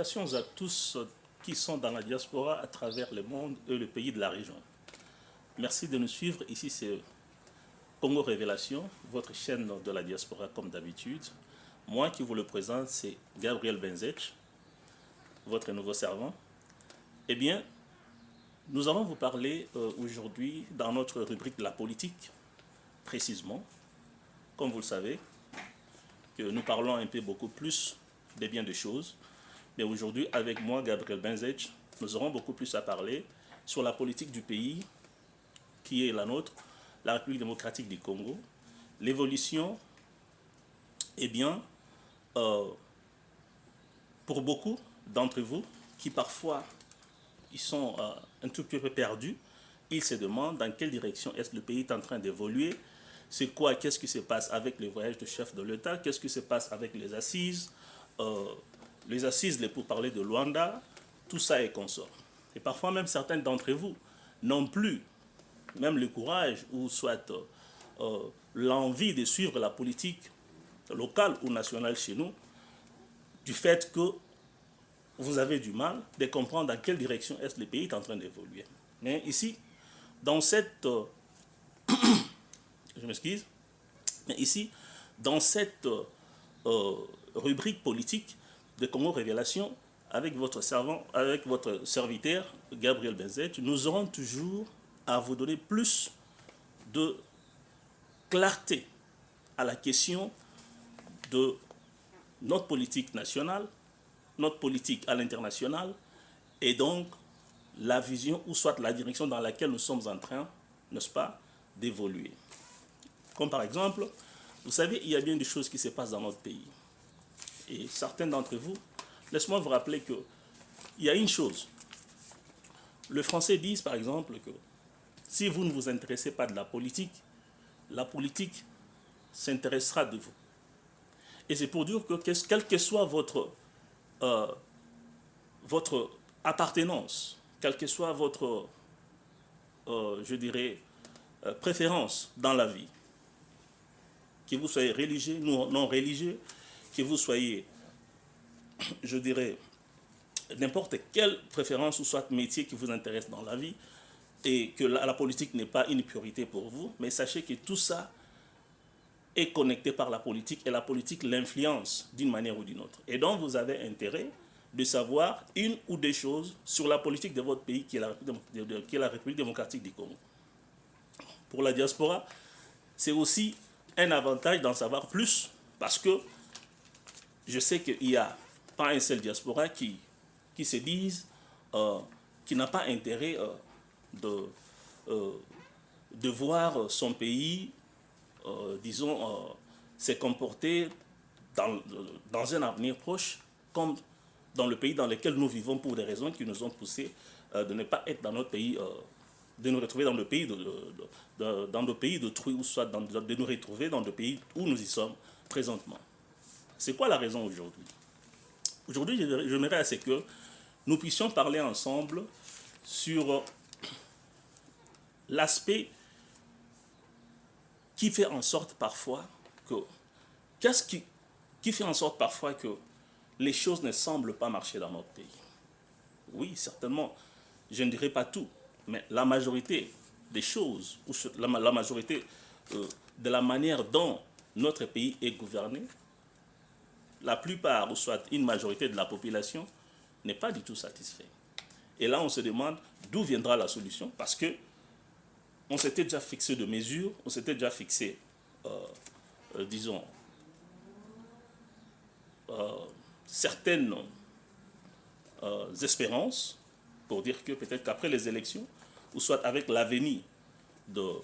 Salutations à tous qui sont dans la diaspora à travers le monde et le pays de la région. Merci de nous suivre. Ici, c'est Congo Révélation, votre chaîne de la diaspora comme d'habitude. Moi qui vous le présente, c'est Gabriel Benzech, votre nouveau servant. Eh bien, nous allons vous parler aujourd'hui dans notre rubrique de la politique, précisément, comme vous le savez, que nous parlons un peu beaucoup plus des biens de choses. Mais aujourd'hui, avec moi, Gabriel Benzech, nous aurons beaucoup plus à parler sur la politique du pays qui est la nôtre, la République démocratique du Congo, l'évolution, eh bien, pour beaucoup d'entre vous qui parfois ils sont un tout petit peu perdus, ils se demandent dans quelle direction est-ce que le pays est en train d'évoluer, c'est quoi, qu'est-ce qui se passe avec le voyage du chef de l'État, qu'est-ce qui se passe avec les assises, les pourparlers de Luanda, tout ça est consort. Et parfois même certains d'entre vous n'ont plus même le courage ou soit l'envie de suivre la politique locale ou nationale chez nous, du fait que vous avez du mal de comprendre dans quelle direction est-ce que le pays est en train d'évoluer. Mais ici, dans cette... je m'excuse. Mais ici, dans cette rubrique politique de Congo Révélation, avec votre serviteur, Gabriel Benzech, nous aurons toujours à vous donner plus de clarté à la question de notre politique nationale, notre politique à l'international, et donc la vision ou soit la direction dans laquelle nous sommes en train, n'est-ce pas, d'évoluer. Comme par exemple, vous savez, il y a bien des choses qui se passent dans notre pays. Et certains d'entre vous, laissez-moi vous rappeler qu'il y a une chose. Les Français disent par exemple que si vous ne vous intéressez pas de la politique s'intéressera de vous. Et c'est pour dire que quelle que soit votre appartenance, quelle que soit votre, je dirais, préférence dans la vie, que vous soyez religieux, non religieux, que vous soyez, je dirais, n'importe quelle préférence ou soit métier qui vous intéresse dans la vie, et que la politique n'est pas une priorité pour vous, mais sachez que tout ça est connecté par la politique et la politique l'influence d'une manière ou d'une autre. Et donc vous avez intérêt de savoir une ou des choses sur la politique de votre pays qui est la République démocratique du Congo. Pour la diaspora, c'est aussi un avantage d'en savoir plus parce que je sais qu'il n'y a pas un seul diaspora qui se dise qui n'a pas intérêt de voir son pays, disons, se comporter dans un avenir proche comme dans le pays dans lequel nous vivons pour des raisons qui nous ont poussé de ne pas être dans notre pays, de nous retrouver dans le pays dans le pays d'autrui ou soit de nous retrouver dans le pays où nous y sommes présentement. C'est quoi la raison aujourd'hui? Aujourd'hui, j'aimerais à ce que nous puissions parler ensemble sur l'aspect qui fait en sorte parfois que... Qu'est-ce qui fait en sorte parfois que les choses ne semblent pas marcher dans notre pays? Oui, certainement, je ne dirais pas tout, mais la majorité des choses, ou la majorité de la manière dont notre pays est gouverné, la plupart, ou soit une majorité de la population, n'est pas du tout satisfait. Et là, on se demande d'où viendra la solution, parce que on s'était déjà fixé de mesures, on s'était déjà fixé, disons, certaines espérances pour dire que peut-être qu'après les élections, ou soit avec l'avenir d'un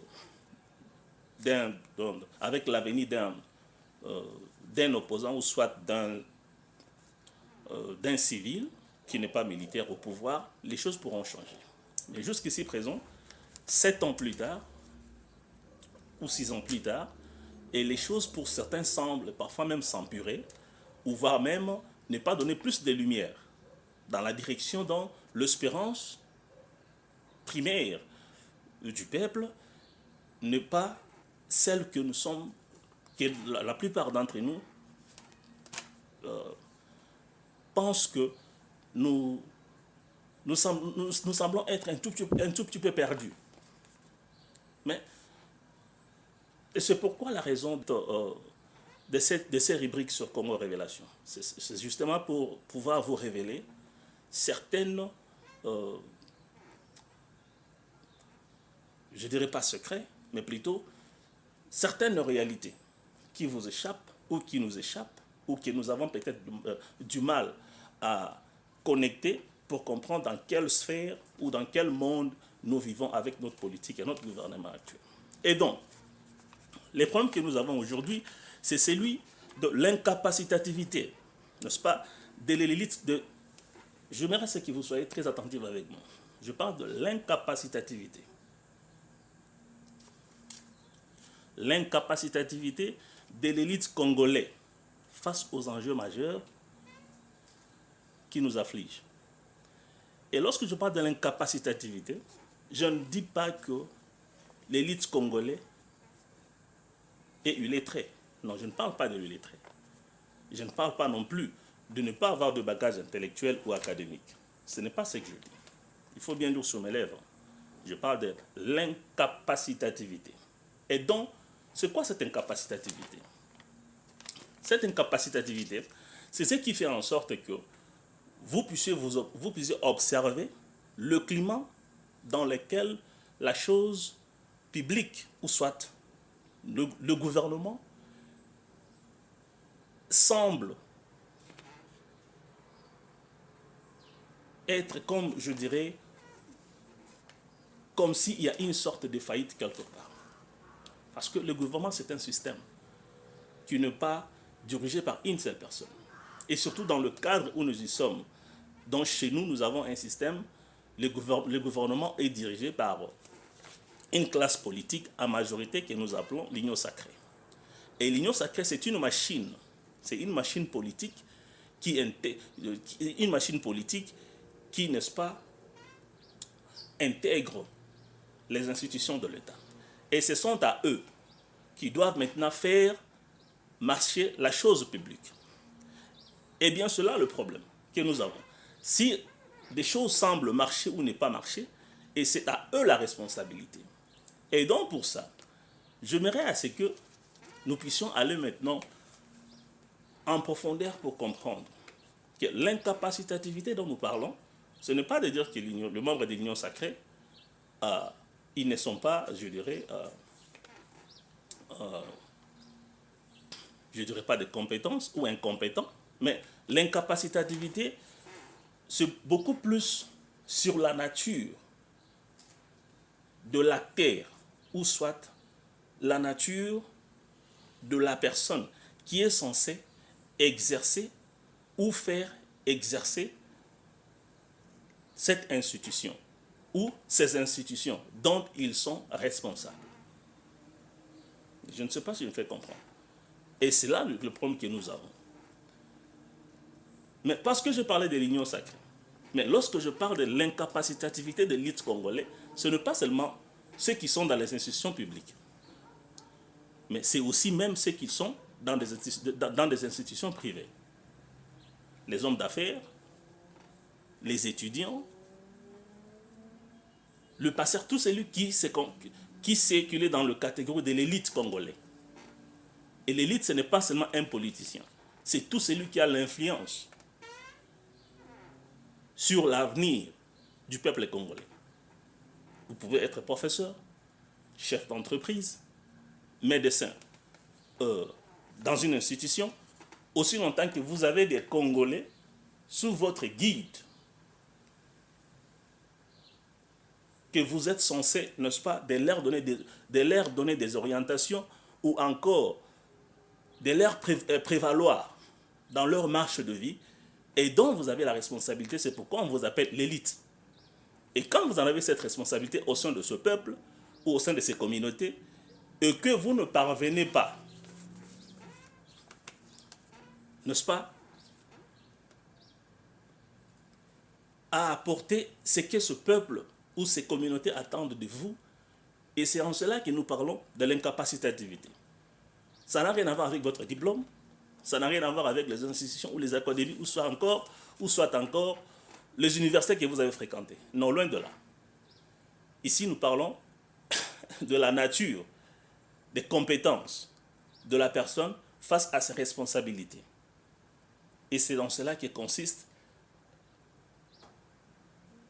opposant, ou soit d'un civil qui n'est pas militaire au pouvoir, les choses pourront changer. Mais jusqu'ici présent, 7 ans plus tard, ou 6 ans plus tard, et les choses pour certains semblent parfois même s'empirer, ou voire même ne pas donner plus de lumière dans la direction dont l'espérance primaire du peuple n'est pas celle que nous sommes, que la plupart d'entre nous pensent que nous, nous semblons être un tout petit peu perdus. Mais et c'est pourquoi la raison de ces rubriques sur Congo Révélation, c'est justement pour pouvoir vous révéler certaines, je ne dirais pas secrets, mais plutôt certaines réalités qui vous échappent ou qui nous échappent ou que nous avons peut-être du mal à connecter pour comprendre dans quelle sphère ou dans quel monde nous vivons avec notre politique et notre gouvernement actuel. Et donc, les problèmes que nous avons aujourd'hui, c'est celui de l'incapacitativité, n'est-ce pas, de l'élite de... J'aimerais à ce que vous soyez très attentifs avec moi. Je parle de l'incapacitativité. L'incapacitativité de l'élite congolaise face aux enjeux majeurs qui nous affligent. Et lorsque je parle de l'incapacitativité, je ne dis pas que l'élite congolaise est illettrée. Non, je ne parle pas de l'illettré. Je ne parle pas non plus de ne pas avoir de bagage intellectuel ou académique. Ce n'est pas ce que je dis. Il faut bien dire sur mes lèvres. Je parle de l'incapacitativité. Et donc, c'est quoi cette incapacitativité? Cette incapacitativité, c'est ce qui fait en sorte que vous puissiez observer le climat dans lequel la chose publique, ou soit le gouvernement, semble être comme, je dirais, comme s'il y a une sorte de faillite quelque part. Parce que le gouvernement, c'est un système qui n'est pas dirigé par une seule personne. Et surtout dans le cadre où nous y sommes, donc chez nous, nous avons un système, le gouvernement est dirigé par une classe politique à majorité que nous appelons l'Union sacrée. Et l'Union sacrée, c'est une machine politique qui, n'est-ce pas, intègre les institutions de l'État. Et ce sont à eux qui doivent maintenant faire marcher la chose publique. Et bien cela le problème que nous avons. Si des choses semblent marcher ou ne pas marcher, et c'est à eux la responsabilité. Et donc pour ça, j'aimerais à ce que nous puissions aller maintenant en profondeur pour comprendre que l'incapacitativité dont nous parlons, ce n'est pas de dire que les membres de l'Union sacrée, ils ne sont pas, je dirais pas de compétences ou incompétents, mais l'incapacitativité, c'est beaucoup plus sur la nature de l'acteur, ou soit la nature de la personne qui est censée exercer ou faire exercer cette institution ou ces institutions dont ils sont responsables. Je ne sais pas si je me fais comprendre. Et c'est là le problème que nous avons. Mais parce que je parlais de l'Union sacrée, mais lorsque je parle de l'incapacitativité de l'élite congolais, ce n'est pas seulement ceux qui sont dans les institutions publiques, mais c'est aussi même ceux qui sont dans des institutions privées. Les hommes d'affaires, les étudiants, le passeur, tout celui qui circulait dans le catégorie de l'élite congolaise. Et l'élite, ce n'est pas seulement un politicien, c'est tout celui qui a l'influence sur l'avenir du peuple congolais. Vous pouvez être professeur, chef d'entreprise, médecin, dans une institution, aussi longtemps que vous avez des Congolais sous votre guide, que vous êtes censé, n'est-ce pas, de leur donner des orientations ou encore de leur prévaloir dans leur marche de vie et dont vous avez la responsabilité. C'est pourquoi on vous appelle l'élite. Et quand vous en avez cette responsabilité au sein de ce peuple ou au sein de ces communautés et que vous ne parvenez pas, n'est-ce pas, à apporter ce que ce peuple ou ces communautés attendent de vous, et c'est en cela que nous parlons de l'incapacitativité. Ça n'a rien à voir avec votre diplôme, ça n'a rien à voir avec les institutions ou les académies, ou soit encore les universités que vous avez fréquentées. Non, loin de là. Ici, nous parlons de la nature, des compétences de la personne face à ses responsabilités. Et c'est dans cela que consiste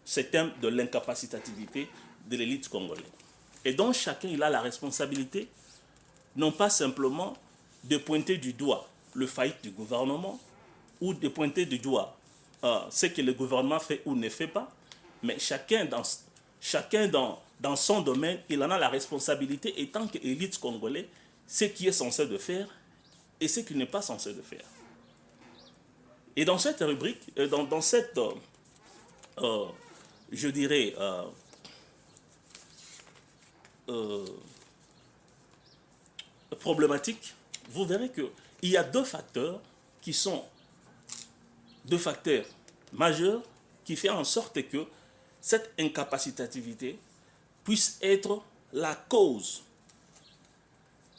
ce thème de l'incapacitativité de l'élite congolaise. Et donc chacun il a la responsabilité, non pas simplement de pointer du doigt le faillite du gouvernement ou de pointer du doigt ce que le gouvernement fait ou ne fait pas, mais chacun dans son domaine, il en a la responsabilité et tant qu'élite congolaise, ce qui est censé de faire et ce qui n'est pas censé de faire. Et dans cette rubrique, dans cette, je dirais, problématique, vous verrez qu'il y a deux facteurs qui sont deux facteurs majeurs qui font en sorte que cette incapacitativité puisse être la cause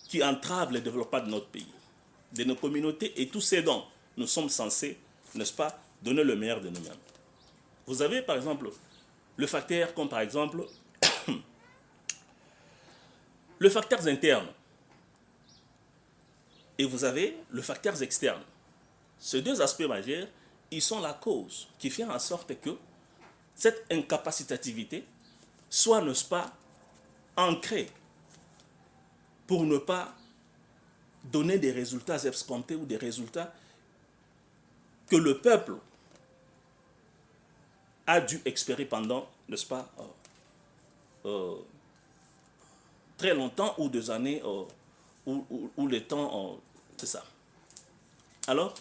qui entrave le développement de notre pays, de nos communautés et tous ces dont nous sommes censés, n'est-ce pas, donner le meilleur de nous-mêmes. Vous avez par exemple le facteur comme par exemple le facteur interne et vous avez le facteur externe. Ces deux aspects majeurs, ils sont la cause qui fait en sorte que cette incapacitativité soit, n'est-ce pas, ancrée pour ne pas donner des résultats escomptés ou des résultats que le peuple a dû espérer pendant, n'est-ce pas, très longtemps ou des années ou les temps, c'est ça. Alors,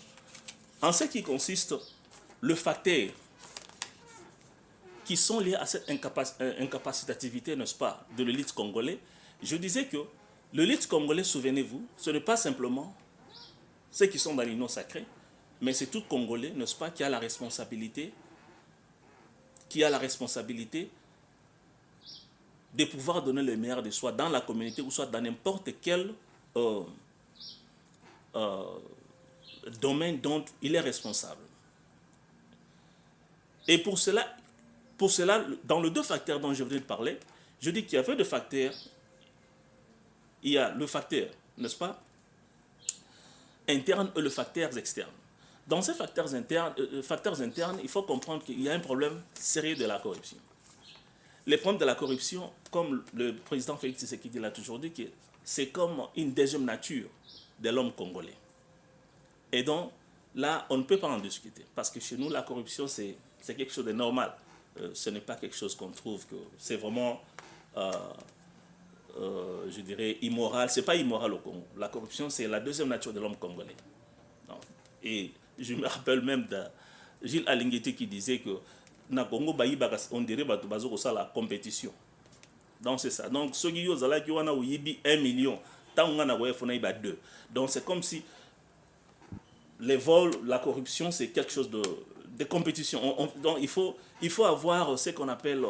en ce qui consiste le facteur qui sont liés à cette incapacitativité, n'est-ce pas, de l'élite congolaise, je disais que l'élite congolaise, souvenez-vous, ce n'est pas simplement ceux qui sont dans l'union sacrée, mais c'est tout Congolais, n'est-ce pas, qui a la responsabilité de pouvoir donner le meilleur de soi dans la communauté ou soit dans n'importe quel domaine dont il est responsable. Et pour cela, dans les deux facteurs dont je viens de parler, je dis qu'il y avait deux facteurs. Il y a le facteur, n'est-ce pas, interne et le facteur externe. Dans ces facteurs internes, il faut comprendre qu'il y a un problème sérieux de la corruption. Les problèmes de la corruption, comme le président Félix Tshisekedi l'a toujours dit, c'est comme une deuxième nature de l'homme congolais. Et donc, là, on ne peut pas en discuter. Parce que chez nous, la corruption, c'est quelque chose de normal. Ce n'est pas quelque chose qu'on trouve que c'est vraiment, je dirais, immoral. Ce n'est pas immoral au Congo. La corruption, c'est la deuxième nature de l'homme congolais. Non. Et je me rappelle même de Gilles Alinguetti qui disait que na Congo, on dirait que c'est la compétition. Donc c'est ça. Donc ceux qui ont 1 million, tant on a 2. Donc c'est comme si les vols, la corruption, c'est quelque chose de compétition. Donc il faut avoir ce qu'on appelle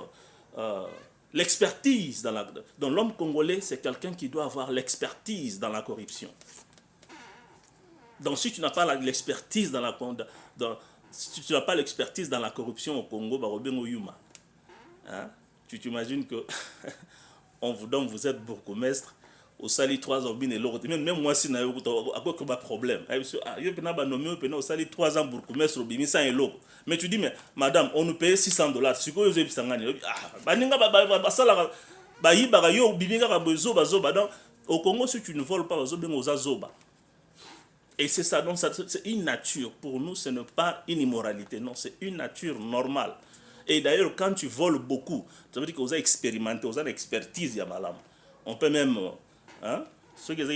l'expertise dans la... Donc l'homme congolais, c'est quelqu'un qui doit avoir l'expertise dans la corruption. Donc si tu n'as pas l'expertise dans la... Si tu n'as pas l'expertise dans la corruption au Congo, hein? Tu t'imagines que on vous donne, vous êtes bourgmestre, au sali 3 ans, même moi, si je n'ai pas problème. Je nommé au sali 3 ans bourgmestre, mais tu dis, mais madame, on nous paye $600. C'est quoi vous avez au Congo, si tu ne voles pas, et c'est ça, donc c'est une nature. Pour nous, ce n'est pas une immoralité, non, c'est une nature normale. Et d'ailleurs, quand tu voles beaucoup, ça veut dire que vous avez expérimenté, vous avez l'expertise, on peut même, hein, ceux qui ont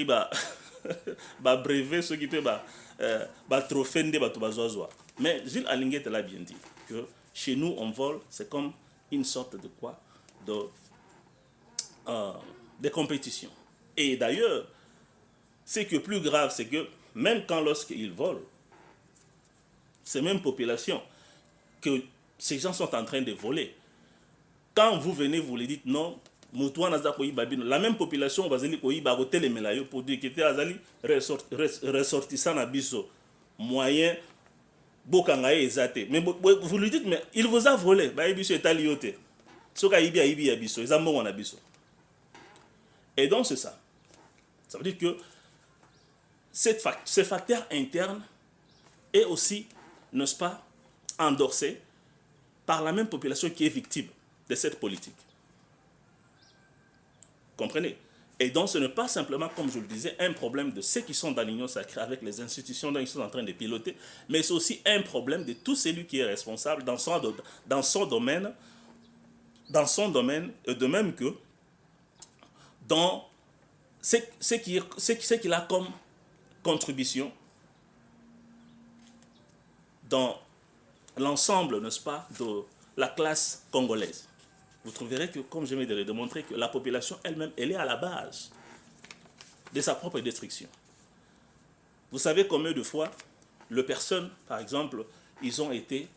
brevet, ceux qui ont trophée, mais Gilles Alinguet l'a bien dit, que chez nous, on vole, c'est comme une sorte de quoi, de compétition. Et d'ailleurs, ce qui est plus grave, c'est que même quand lorsqu'ils volent, ces mêmes populations, que ces gens sont en train de voler, quand vous venez, vous les dites non, la même population va dire pour dire que ressortissant à biso moyen Bokangaye ezate. Mais vous lui dites, mais il vous a volé. Bah, Ibiso est alioté. Soka Ibi a Ibi Abiso. Ils ont Abiso. Et donc, c'est ça. Ça veut dire que ce facteur interne est aussi, n'est-ce pas, endorsé par la même population qui est victime de cette politique. Comprenez? Et donc, ce n'est pas simplement, comme je le disais, un problème de ceux qui sont dans l'union sacrée avec les institutions dont ils sont en train de piloter, mais c'est aussi un problème de tout celui qui est responsable dans son domaine, et de même que dans ce qu'il a comme contribution dans l'ensemble, n'est-ce pas, de la classe congolaise. Vous trouverez que, comme je viens de le démontrer, que la population elle-même, elle est à la base de sa propre destruction. Vous savez combien de fois les personnes, par exemple, ils ont été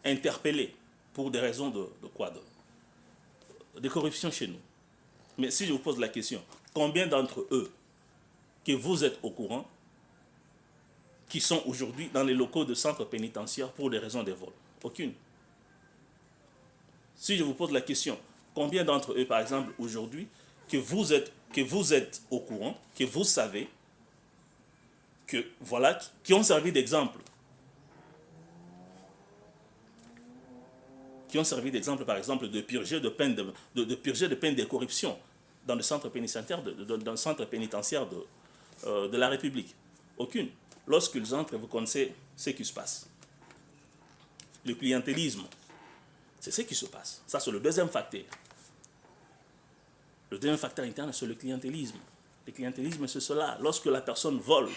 interpellés pour des raisons de quoi, de corruption chez nous. Mais si je vous pose la question, combien d'entre eux que vous êtes au courant qui sont aujourd'hui dans les locaux de centres pénitentiaires pour des raisons de vol? Aucune. Si je vous pose la question, combien d'entre eux, par exemple, aujourd'hui, que vous êtes au courant, que vous savez, que voilà, qui ont servi d'exemple, par exemple, de purger de peine de corruption dans le centre pénitentiaire de la République? Aucune. Lorsqu'ils entrent, vous connaissez ce qui se passe. Le clientélisme, c'est ce qui se passe. Ça, c'est le deuxième facteur. Le deuxième facteur interne, c'est le clientélisme. Le clientélisme, c'est cela. Lorsque la personne vole,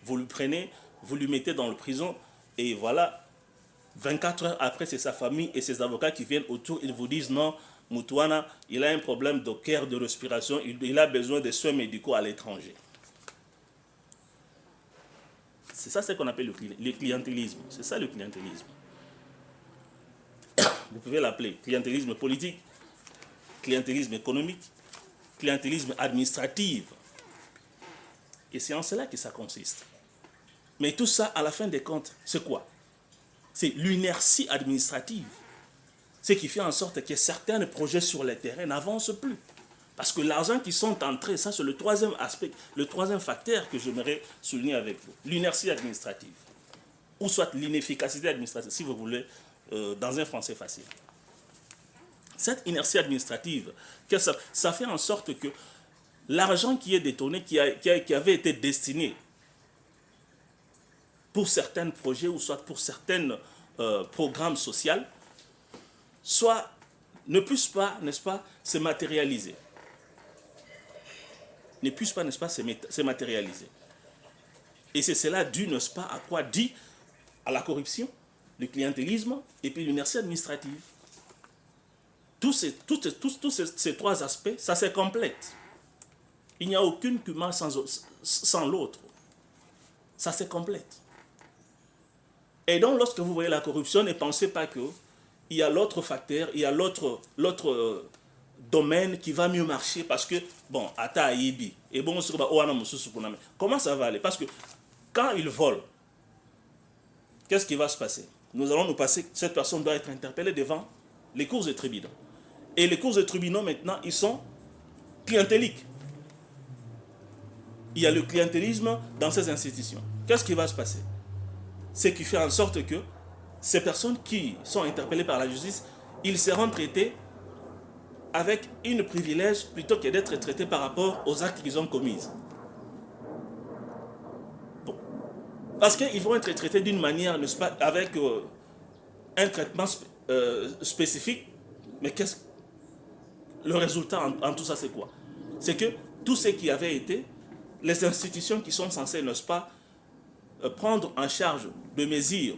vous le prenez, vous lui mettez dans le prison, et voilà, 24 heures après, c'est sa famille et ses avocats qui viennent autour, ils vous disent non, Moutouana, il a un problème de cœur, de respiration, il a besoin de soins médicaux à l'étranger. C'est ça ce qu'on appelle le clientélisme. C'est ça le clientélisme. Vous pouvez l'appeler clientélisme politique, clientélisme économique, clientélisme administratif. Et c'est en cela que ça consiste. Mais tout ça, à la fin des comptes, c'est quoi? C'est l'inertie administrative. Ce qui fait en sorte que certains projets sur le terrain n'avancent plus. Parce que l'argent qui sont entrés, ça c'est le troisième aspect, le troisième facteur que j'aimerais souligner avec vous. L'inertie administrative. Ou soit l'inefficacité administrative, si vous voulez, dans un français facile. Cette inertie administrative, ça fait en sorte que l'argent qui est détourné, qui avait été destiné pour certains projets ou soit pour certains programmes sociaux, soit ne puisse pas, n'est-ce pas, se matérialiser. Ne puisse pas, n'est-ce pas, se matérialiser. Et c'est cela dû, n'est-ce pas, à quoi? Dit à la corruption, le clientélisme et puis l'inertie administrative. Tous ces trois aspects, ça se complète. Il n'y a aucune humain sans l'autre. Ça se complète. Et donc, lorsque vous voyez la corruption, ne pensez pas qu'il y a l'autre facteur, il y a l'autre domaine qui va mieux marcher parce que, bon, ata aibi, et bon, comment ça va aller? Parce que quand ils volent, qu'est-ce qui va se passer? Nous allons nous passer, cette personne doit être interpellée devant les cours de tribunaux. Et les cours de tribunaux, maintenant, ils sont clientéliques. Il y a le clientélisme dans ces institutions. Qu'est-ce qui va se passer? Ce qui fait en sorte que ces personnes qui sont interpellées par la justice, ils seront traités avec un privilège plutôt que d'être traités par rapport aux actes qu'ils ont commis. Bon. Parce qu'ils vont être traités d'une manière, n'est-ce pas, avec un traitement spécifique. Mais le résultat en tout ça, c'est quoi? C'est que tout ce qui avait été, les institutions qui sont censées, n'est-ce pas, prendre en charge de mesures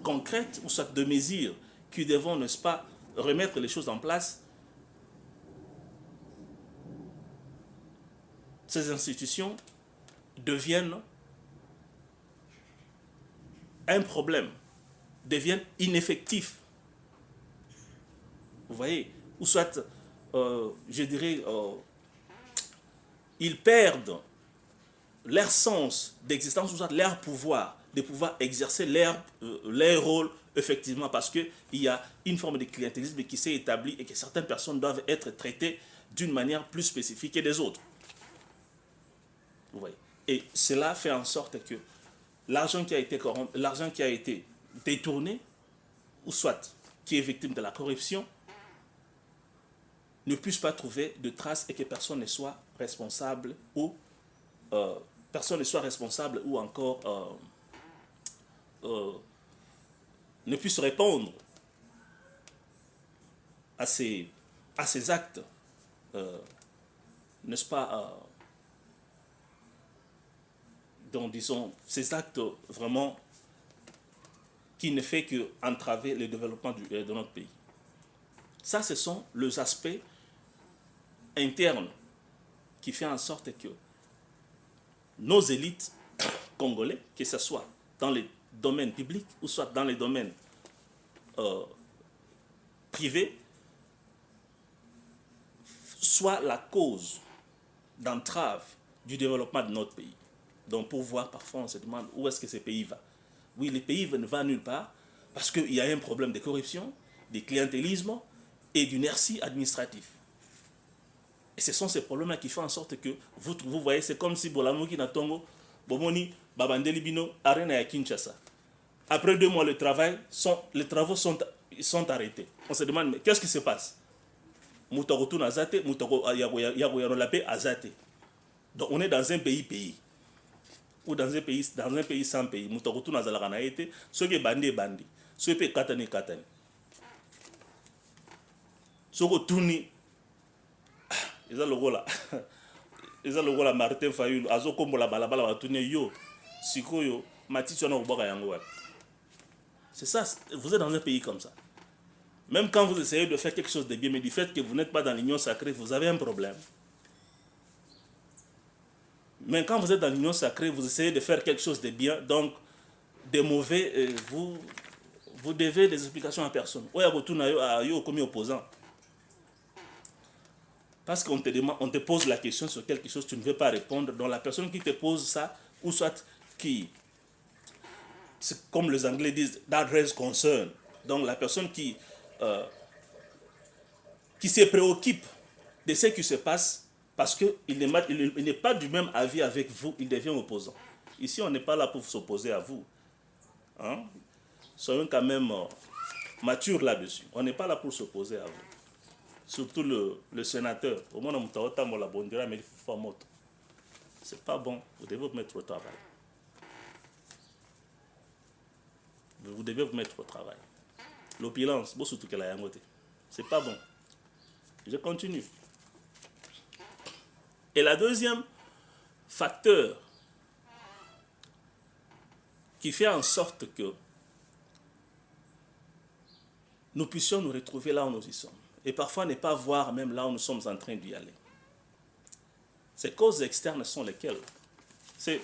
concrètes ou soit de mesures qui devront, n'est-ce pas, remettre les choses en place, ces institutions deviennent un problème, deviennent ineffectifs. Vous voyez? Ou soit, je dirais, ils perdent leur sens d'existence, ou soit leur pouvoir, de pouvoir exercer leur rôle effectivement, parce qu'il y a une forme de clientélisme qui s'est établie et que certaines personnes doivent être traitées d'une manière plus spécifique que les autres. Vous voyez. Et cela fait en sorte que l'argent qui a été corrompu, l'argent qui a été détourné, ou soit qui est victime de la corruption, ne puisse pas trouver de traces et que personne ne soit responsable ou encore ne puisse répondre à ces actes, n'est-ce pas, donc disons, ces actes vraiment qui ne fait qu'entraver le développement de notre pays. Ça, ce sont les aspects internes qui font en sorte que nos élites congolais, que ce soit dans les domaines publics ou soit dans les domaines privés, soient la cause d'entrave du développement de notre pays. Donc pour voir, parfois on se demande où est-ce que ce pays va. Oui, le pays ne va nulle part parce qu'il y a un problème de corruption, de clientélisme et d'inertie administrative. Et ce sont ces problèmes-là qui font en sorte que vous voyez, c'est comme si Bolamoki Natongo, Bomoni, Babandeli Bino, Arena à Kinshasa. Après 2 mois, les travaux sont arrêtés. On se demande, mais qu'est-ce qui se passe? Moutorotu Nazate, Moutoro Yagoyarolape Azate. Donc on est dans un pays. Ou dans un pays sans pays. Moutorotu Nazalakana été, ceux qui bandé. Ceux qui katani. Ceux qui tournent. Eza logola Martin Fayulu azokombola balabala batune yo sikoyo matiti wana obaka yango wapi. C'est ça, vous êtes dans un pays comme ça. Même quand vous essayez de faire quelque chose de bien, mais du fait que vous n'êtes pas dans l'union sacrée, vous avez un problème. Mais quand vous êtes dans l'union sacrée, vous essayez de faire quelque chose de bien, donc de mauvais, vous devez des explications à personne. Oya botuna yo comme opposant. Parce qu'on te pose la question sur quelque chose, tu ne veux pas répondre. Donc la personne qui te pose ça, ou soit qui, comme les Anglais disent, that raise concern. Donc la personne qui se préoccupe de ce qui se passe, parce qu'il n'est pas du même avis avec vous, il devient opposant. Ici, on n'est pas là pour s'opposer à vous. Hein? Soyons quand même matures là-dessus. On n'est pas là pour s'opposer à vous. Surtout le sénateur. Au moins, c'est pas bon. Vous devez vous mettre au travail. Vous devez vous mettre au travail. L'opulence, c'est pas bon. Je continue. Et la deuxième facteur qui fait en sorte que nous puissions nous retrouver là où nous y sommes. Et parfois ne pas voir même là où nous sommes en train d'y aller. Ces causes externes sont lesquelles? C'est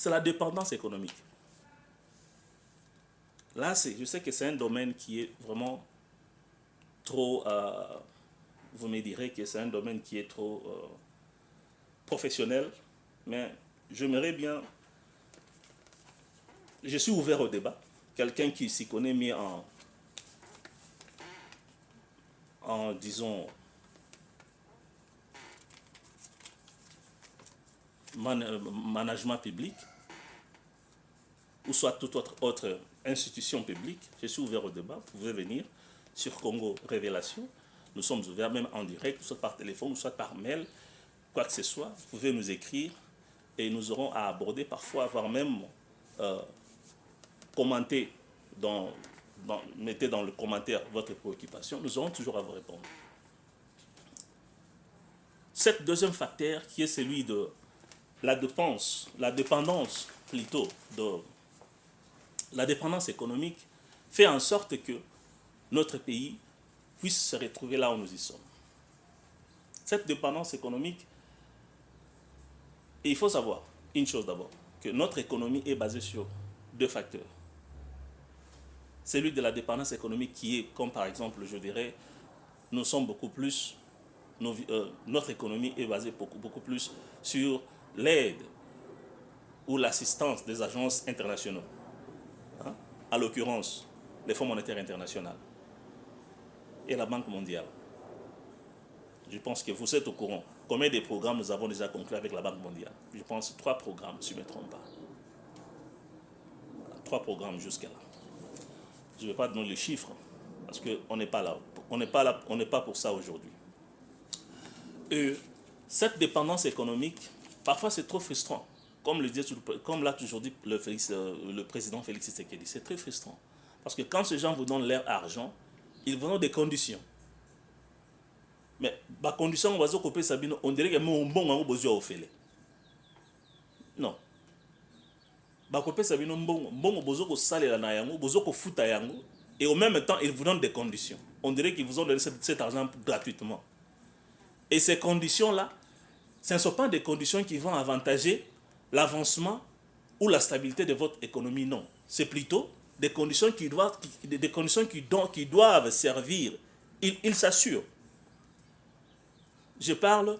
la dépendance économique. Là, je sais que c'est un domaine qui est vraiment trop... vous me direz que c'est un domaine qui est trop professionnel, mais j'aimerais bien... Je suis ouvert au débat. Quelqu'un qui s'y connaît mieux disons, management public, ou soit toute autre institution publique, je suis ouvert au débat. Vous pouvez venir sur Congo Révélation. Nous sommes ouverts même en direct, soit par téléphone, soit par mail, quoi que ce soit. Vous pouvez nous écrire et nous aurons à aborder, parfois, voire même commenter mettez dans le commentaire votre préoccupation, nous aurons toujours à vous répondre. Cet deuxième facteur qui est celui de la dépendance plutôt de la dépendance économique fait en sorte que notre pays puisse se retrouver là où nous y sommes. Cette dépendance économique, et il faut savoir une chose d'abord, que notre économie est basée sur 2 facteurs. Celui de la dépendance économique qui est, comme par exemple, je dirais, nous sommes beaucoup plus, notre économie est basée beaucoup plus sur l'aide ou l'assistance des agences internationaux, hein, à l'occurrence les Fonds monétaires internationaux et la Banque mondiale. Je pense que vous êtes au courant. Combien de programmes nous avons déjà conclus avec la Banque mondiale? Je pense 3 programmes, si je ne me trompe pas. 3 programmes jusqu'à là. Je ne vais pas donner les chiffres, parce qu'on n'est pas là. On n'est pas pour ça aujourd'hui. Et cette dépendance économique, parfois c'est trop frustrant. Comme l'a toujours dit le président Félix Tshisekedi, c'est très frustrant. Parce que quand ces gens vous donnent leur argent, ils vous donnent des conditions. Mais les conditions, on dirait que mon bon besoin au fait. Non. Et au même temps, ils vous donnent des conditions. On dirait qu'ils vous ont donné cet argent gratuitement. Et ces conditions-là, ce ne sont pas des conditions qui vont avantager l'avancement ou la stabilité de votre économie, non. C'est plutôt des conditions qui doivent servir. Ils s'assurent. Je parle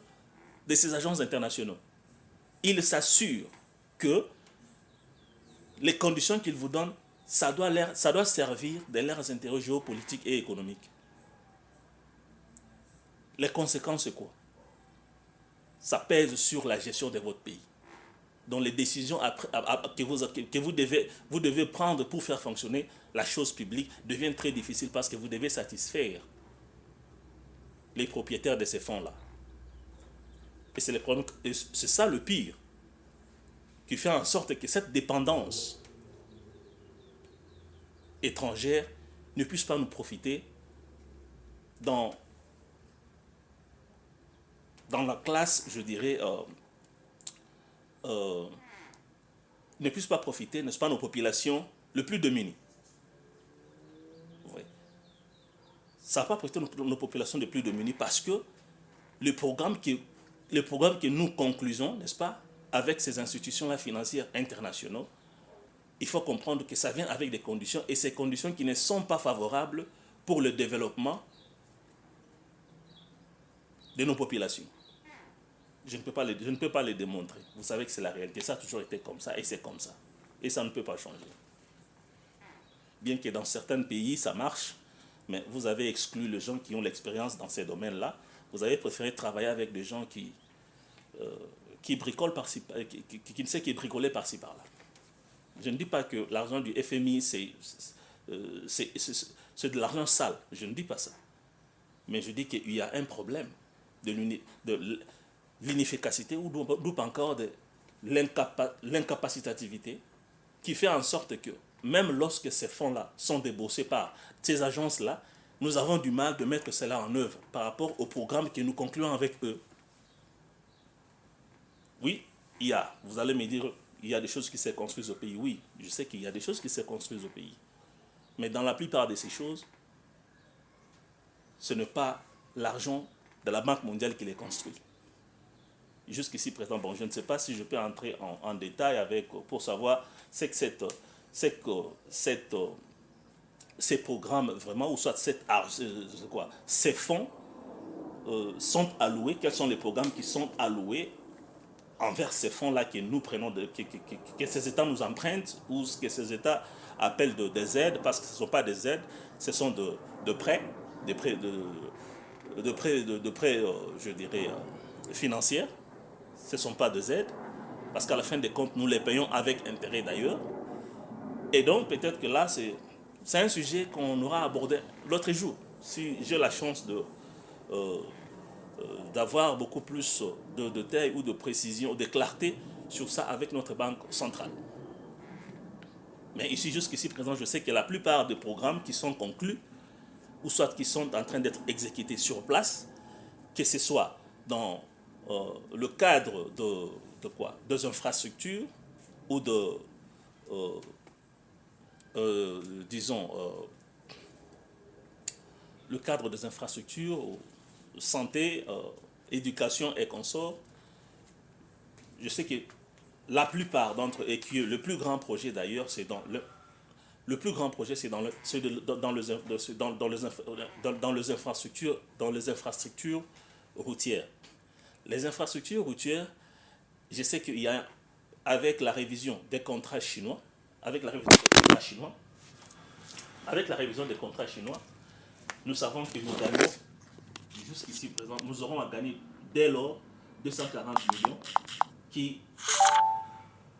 de ces agences internationaux. Ils s'assurent que les conditions qu'ils vous donnent, ça doit servir de leurs intérêts géopolitiques et économiques. Les conséquences, c'est quoi? Ça pèse sur la gestion de votre pays. Donc les décisions que vous devez prendre pour faire fonctionner la chose publique deviennent très difficiles parce que vous devez satisfaire les propriétaires de ces fonds-là. Et c'est ça le pire, qui fait en sorte que cette dépendance étrangère ne puisse pas nous profiter dans la classe, je dirais, ne puisse pas profiter, n'est-ce pas, nos populations les plus démunies. Oui. Ça ne va pas profiter nos populations les plus démunies parce que le programme que nous conclusons, n'est-ce pas, avec ces institutions-là financières internationales, il faut comprendre que ça vient avec des conditions, et ces conditions qui ne sont pas favorables pour le développement de nos populations. Je ne peux pas les démontrer. Vous savez que c'est la réalité. Ça a toujours été comme ça, et c'est comme ça. Et ça ne peut pas changer. Bien que dans certains pays, ça marche, mais vous avez exclu les gens qui ont l'expérience dans ces domaines-là. Vous avez préféré travailler avec des gens qui bricolent par-ci, qui ne savent que bricoler par-ci par-là. Je ne dis pas que l'argent du FMI, c'est de l'argent sale. Je ne dis pas ça. Mais je dis qu'il y a un problème de l'inefficacité ou encore de l'incapacitativité qui fait en sorte que même lorsque ces fonds-là sont déboursés par ces agences-là, nous avons du mal de mettre cela en œuvre par rapport au programme que nous concluons avec eux. Oui, vous allez me dire, il y a des choses qui se construisent au pays. Oui, je sais qu'il y a des choses qui se construisent au pays. Mais dans la plupart de ces choses, ce n'est pas l'argent de la Banque mondiale qui les construit. Jusqu'ici, présent, bon, je ne sais pas si je peux entrer en détail pour savoir c'est que ces programmes vraiment, ou soit ces fonds sont alloués, quels sont les programmes qui sont alloués envers ces fonds-là que nous prenons, que ces États nous empruntent, ou que ces États appellent des aides, parce que ce ne sont pas des aides, ce sont de prêts, je dirais, financiers. Ce ne sont pas des aides, parce qu'à la fin des comptes, nous les payons avec intérêt d'ailleurs. Et donc, peut-être que là, c'est un sujet qu'on aura abordé l'autre jour, si j'ai la chance d'avoir beaucoup plus de détails ou de précision, de clarté sur ça avec notre banque centrale. Mais ici, jusqu'ici présent, je sais que la plupart des programmes qui sont conclus, ou soit qui sont en train d'être exécutés sur place, que ce soit dans le cadre des infrastructures ou le cadre des infrastructures, santé, éducation et consorts, je sais que la plupart d'entre eux, et que le plus grand projet d'ailleurs, c'est dans les infrastructures routières. Les infrastructures routières, je sais qu'il y a avec la révision des contrats chinois, avec la révision des contrats chinois, avec la révision des contrats chinois, nous savons que nous gagnons, jusqu'ici présent, nous aurons à gagner dès lors 240 millions qui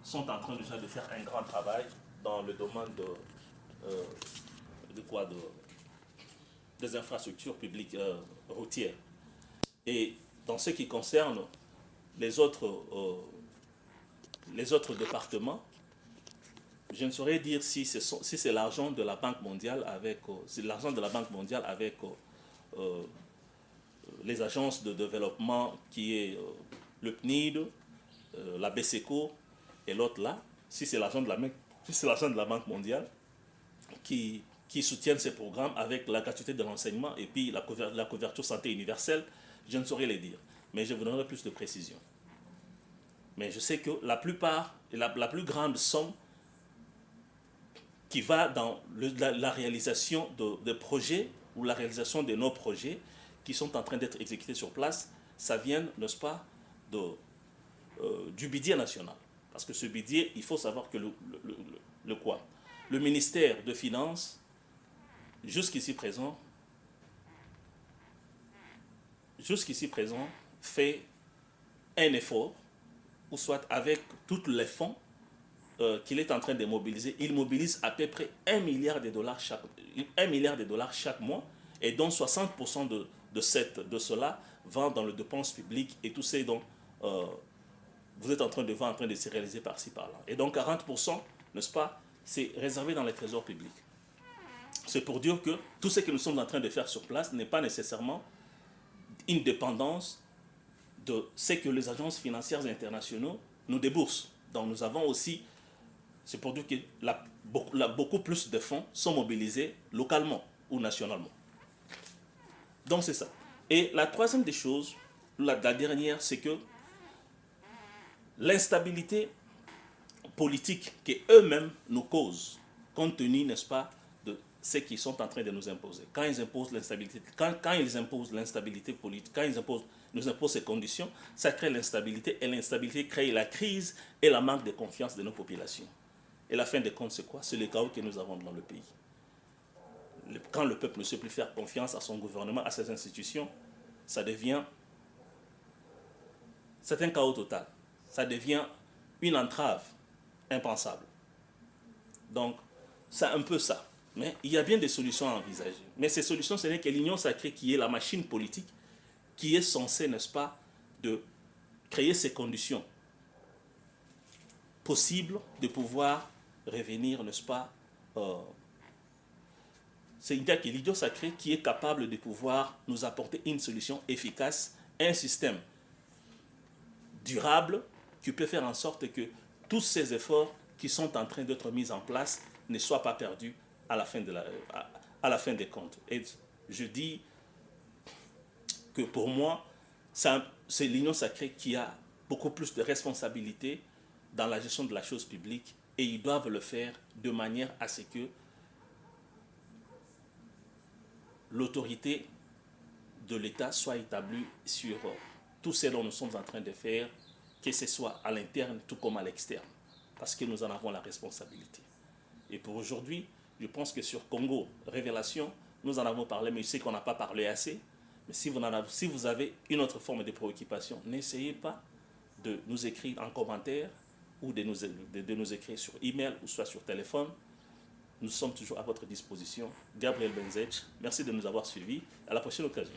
sont en train déjà de faire un grand travail dans le domaine des infrastructures publiques routières. Et dans ce qui concerne les autres départements, je ne saurais dire si c'est l'argent de la Banque mondiale avec les agences de développement qui est le PNID, la BSECO et l'autre là, si c'est l'argent de la Banque mondiale qui soutiennent ces programmes avec la gratuité de l'enseignement et puis la couverture santé universelle, je ne saurais les dire. Mais je vous donnerai plus de précision. Mais je sais que la plupart, la plus grande somme qui va dans la réalisation de projets ou la réalisation de nos projets qui sont en train d'être exécutés sur place, ça vient, n'est-ce pas, du budget national. Parce que ce budget, il faut savoir que le ministère de Finances, jusqu'ici présent, fait un effort, ou soit avec tous les fonds qu'il est en train de mobiliser, il mobilise à peu près 1 milliard de dollars chaque mois, et dont 60% de cela va dans les dépenses publiques et tout ce dont vous êtes en train de voir en train de se réaliser par-ci par-là. Et donc 40%, n'est-ce pas, c'est réservé dans les trésors publics. C'est pour dire que tout ce que nous sommes en train de faire sur place n'est pas nécessairement une dépendance de ce que les agences financières internationales nous déboursent. Donc nous avons aussi, c'est pour dire que beaucoup plus de fonds sont mobilisés localement ou nationalement. Donc c'est ça. Et la troisième des choses, la dernière, c'est que l'instabilité politique qu'eux-mêmes nous causent, compte tenu, n'est-ce pas, de ce qu'ils sont en train de nous imposer. Quand ils imposent l'instabilité, quand ils imposent l'instabilité politique, quand ils nous imposent ces conditions, ça crée l'instabilité, et l'instabilité crée la crise et la manque de confiance de nos populations. Et la fin des comptes, c'est quoi? C'est le chaos que nous avons dans le pays. Quand le peuple ne sait plus faire confiance à son gouvernement, à ses institutions, c'est un chaos total. Ça devient une entrave impensable. Donc, c'est un peu ça. Mais il y a bien des solutions à envisager. Mais ces solutions, ce n'est que l'Union sacrée qui est la machine politique qui est censée, n'est-ce pas, de créer ces conditions possibles de pouvoir revenir, n'est-ce pas, c'est l'Union sacrée qui est capable de pouvoir nous apporter une solution efficace, un système durable qui peut faire en sorte que tous ces efforts qui sont en train d'être mis en place ne soient pas perdus à la fin des comptes. Et je dis que pour moi, c'est l'Union sacrée qui a beaucoup plus de responsabilités dans la gestion de la chose publique, et ils doivent le faire de manière à ce que l'autorité de l'État soit établie sur tout ce dont nous sommes en train de faire, que ce soit à l'interne tout comme à l'externe, parce que nous en avons la responsabilité. Et pour aujourd'hui, je pense que sur Congo Révélation, nous en avons parlé, mais je sais qu'on n'a pas parlé assez. Mais si vous avez une autre forme de préoccupation, n'essayez pas de nous écrire en commentaire ou de nous écrire sur email ou soit sur téléphone. Nous sommes toujours à votre disposition. Gabriel Benzech, merci de nous avoir suivis. À la prochaine occasion.